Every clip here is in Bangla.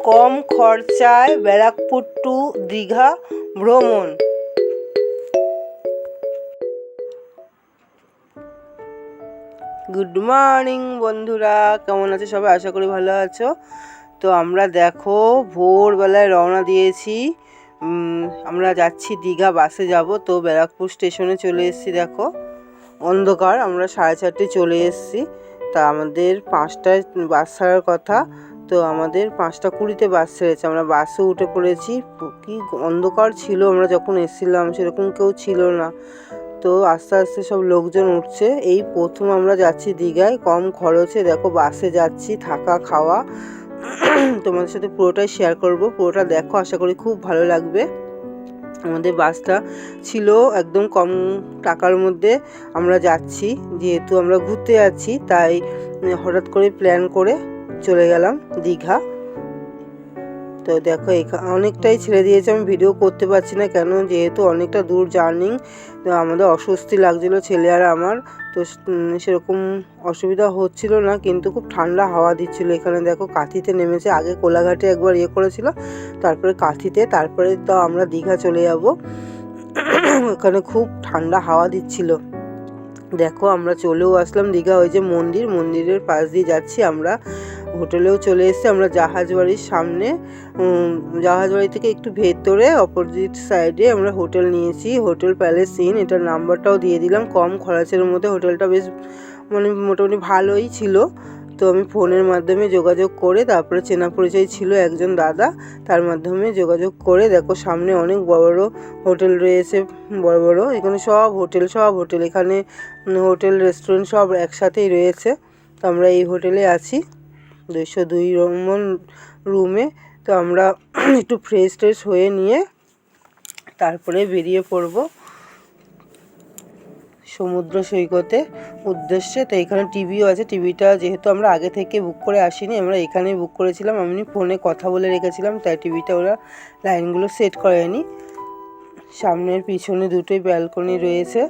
কম খরচায় ব্যারাকপুর টু দীঘা ভ্রমণ। গুড মর্নিং বন্ধুরা, কেমন আছো সবাই? আশা করি ভালো আছো। তো আমরা দেখো ভোরবেলায় রওনা দিয়েছি। আমরা যাচ্ছি দীঘা, বাসে যাব। তো ব্যারাকপুর স্টেশনে চলে এসেছি। দেখো অন্ধকার, আমরা 4:30 চলে এসেছি। তা আমাদের 5টায় বাস ছাড়ার কথা, তো আমাদের 5:20 বাস ছেড়েছে। আমরা বাসে উঠে পড়েছি। কি অন্ধকার ছিল, আমরা যখন এসেছিলাম সেরকম কেউ ছিল না। তো আস্তে আস্তে সব লোকজন উঠছে। এই প্রথম আমরা যাচ্ছি দীঘায় কম খরচে। দেখো বাসে যাচ্ছি, থাকা খাওয়া তোমাদের সাথে পুরোটাই শেয়ার করব। পুরোটা দেখো, আশা করি খুব ভালো লাগবে। আমাদের বাসটা ছিল একদম কম টাকার মধ্যে। আমরা যাচ্ছি, যেহেতু আমরা ঘুরতে যাচ্ছি, তাই হঠাৎ করে প্ল্যান করে চলে গেলাম দীঘা। তো দেখো অনেকটাই ছেড়ে দিয়েছে, আমি ভিডিও করতে পারছি না কেন, যেহেতু অনেকটা দূর জার্নি। তো আমাদের অস্বস্তি লাগছিলো, ছেলে আর আমার। তো সেরকম অসুবিধা হচ্ছিল না, কিন্তু খুব ঠান্ডা হাওয়া দিচ্ছিলো। এখানে দেখো কাঁথিতে নেমেছে, আগে কোলাঘাটে একবার করেছিল, তারপরে কাঁথিতে, তারপরে তো আমরা দীঘা চলে যাব। এখানে খুব ঠান্ডা হাওয়া দিচ্ছিল। দেখো আমরা চলেও আসলাম দীঘা। ওই যে মন্দিরের পাশ দিয়ে যাচ্ছি আমরা। হোটেলেও চলে এসেছি আমরা জাহাজবাড়ির সামনে। জাহাজবাড়ি থেকে একটু ভেতরে অপোজিট সাইডে আমরা হোটেল নিয়েছি, হোটেল প্যালেস ইন। এটার নাম্বারটাও দিয়ে দিলাম। কম খরচের মধ্যে হোটেলটা বেশ মোটামুটি ভালোই ছিল। তো আমি ফোনের মাধ্যমে যোগাযোগ করে, তারপরে চেনা পরিচয় ছিল একজন দাদা, তার মাধ্যমে যোগাযোগ করে। দেখো সামনে অনেক বড় বড় হোটেল রয়েছে, বড় বড়। এখানে সব হোটেল এখানে হোটেল রেস্টুরেন্ট সব একসাথেই রয়েছে। তো আমরা এই হোটেলে আছি 202 নম্বর রুমে। তো আমরা একটু ফ্রেশ হয়ে নিয়ে তারপরে বেরিয়ে পড়ব সমুদ্র সৈকতে উদ্দেশ্যে। তো এখানে টিভিও আছে। টিভিটা যেহেতু আমরা আগে থেকে বুক করে আসিনি, আমরা এখানেই বুক করেছিলাম। আমি ফোনে কথা বলে রেখেছিলাম, তাই টিভিটা ওরা লাইনগুলো সেট করেনি। সামনের পিছনে দুটোই ব্যালকনি রয়েছে।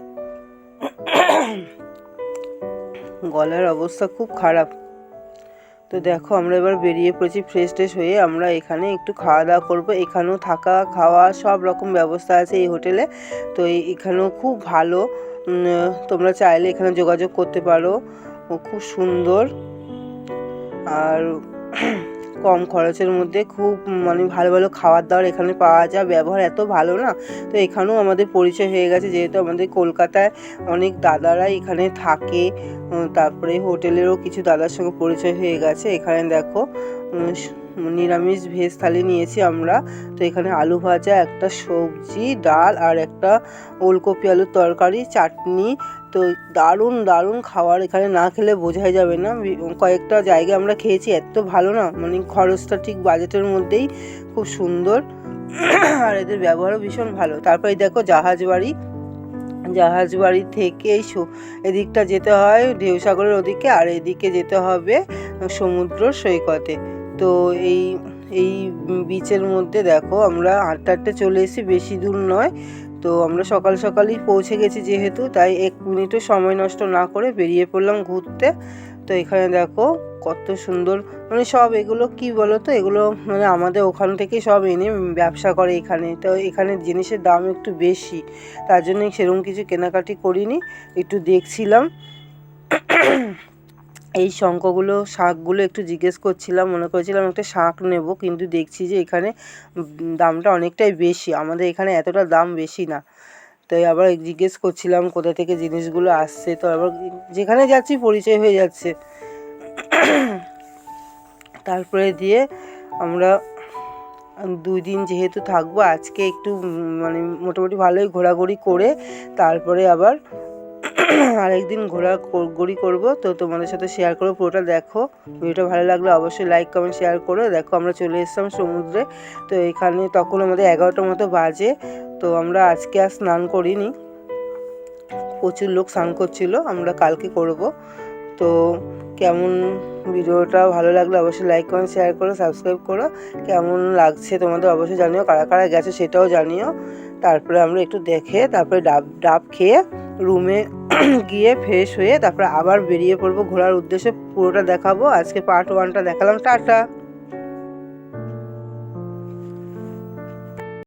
গলার অবস্থা খুব খারাপ। তো দেখো আমরা এবার বেরিয়ে পড়েছি ফ্রেশ হয়ে। আমরা এখানে একটু খাওয়া দাওয়া করবো। এখানেও থাকা খাওয়া সব রকম ব্যবস্থা আছে এই হোটেলে। তো এখানেও খুব ভালো, তোমরা চাইলে এখানে যোগাযোগ করতে পারো। খুব সুন্দর আর কম খরচের মধ্যে খুব ভালো ভালো খাবার দাবার এখানে পাওয়া যায়। ব্যবহার এত ভালো না। তো এখানেও আমাদের পরিচয় হয়ে গেছে, যেহেতু আমাদের কলকাতায় অনেক দাদারাই এখানে থাকে। তারপরে হোটেলেরও কিছু দাদার সঙ্গে পরিচয় হয়ে গেছে। এখানে দেখো নিরামিষ ভেজ থালি নিয়েছি আমরা। তো এখানে আলু ভাজা, একটা সবজি, ডাল আর একটা ওলকপি আলুর তরকারি, চাটনি। তো দারুণ খাবার, এখানে না খেলে বোঝাই যাবে না। কয়েকটা জায়গায় আমরা খেয়েছি, এত ভালো না, খরচটা ঠিক বাজেটের মধ্যেই, খুব সুন্দর। আর এদের ব্যবহারও ভীষণ ভালো। তারপরে দেখো জাহাজবাড়ি থেকে এদিকটা যেতে হয় ঢেউসাগরের ওদিকে, আর এদিকে যেতে হবে সমুদ্র সৈকতে। তো এই বিচের মধ্যে দেখো আমরা হাঁটতে চলে এসেছি, বেশি দূর নয়। তো আমরা সকালই পৌঁছে গেছি যেহেতু, তাই 1 মিনিটও সময় নষ্ট না করে বেরিয়ে পড়লাম ঘুরতে। তো এখানে দেখো কত সুন্দর, সব এগুলো কি বলো তো, এগুলো আমাদের ওখান থেকে সব এনে ব্যবসা করে এখানে। তো এখানে জিনিসের দাম একটু বেশি, তার জন্য সেরকম কিছু কেনাকাটি করিনি, একটু দেখছিলাম। এই শাঁখগুলো একটু জিজ্ঞেস করছিলাম, মনে করেছিলাম একটা শাঁখ নেব, কিন্তু দেখছি যে এখানে দামটা অনেকটাই বেশি, আমাদের এখানে এতটা দাম বেশি না। তাই আবার জিজ্ঞেস করছিলাম কোথা থেকে জিনিসগুলো আসছে। তো আবার যেখানে যাচ্ছি পরিচয় হয়ে যাচ্ছে। তারপরে দিয়ে আমরা 2 দিন যেহেতু থাকবো, আজকে একটু মোটামুটি ভালোই ঘোরাঘুরি করে তারপরে আবার আরেকদিন ঘোরাঘুরি করবো। তো তোমাদের সাথে শেয়ার করবো, পুরোটা দেখো। ভিডিওটা ভালো লাগলে অবশ্যই লাইক কমেন্ট শেয়ার করো। দেখো আমরা চলে এসেছিলাম সমুদ্রে। তো এখানে তখন আমাদের 11টার মতো বাজে। তো আমরা আজকে আর স্নান করিনি, প্রচুর লোক স্নান করছিল, আমরা কালকে করব। তো কেমন ভিডিওটা ভালো লাগলে অবশ্যই লাইক কমেন্ট শেয়ার করো, সাবস্ক্রাইব করো। কেমন লাগছে তোমাদের অবশ্যই জানিও, কারা গেছে সেটাও জানিও। তারপরে আমরা একটু দেখে তারপরে ডাব খেয়ে রুমে গিয়ে ফ্রেশ হয়ে তারপরে আবার বেরিয়ে পড়বো ঘোরার উদ্দেশ্যে। পুরোটা দেখাবো, আজকে পার্ট 1টা দেখালাম। টাটা।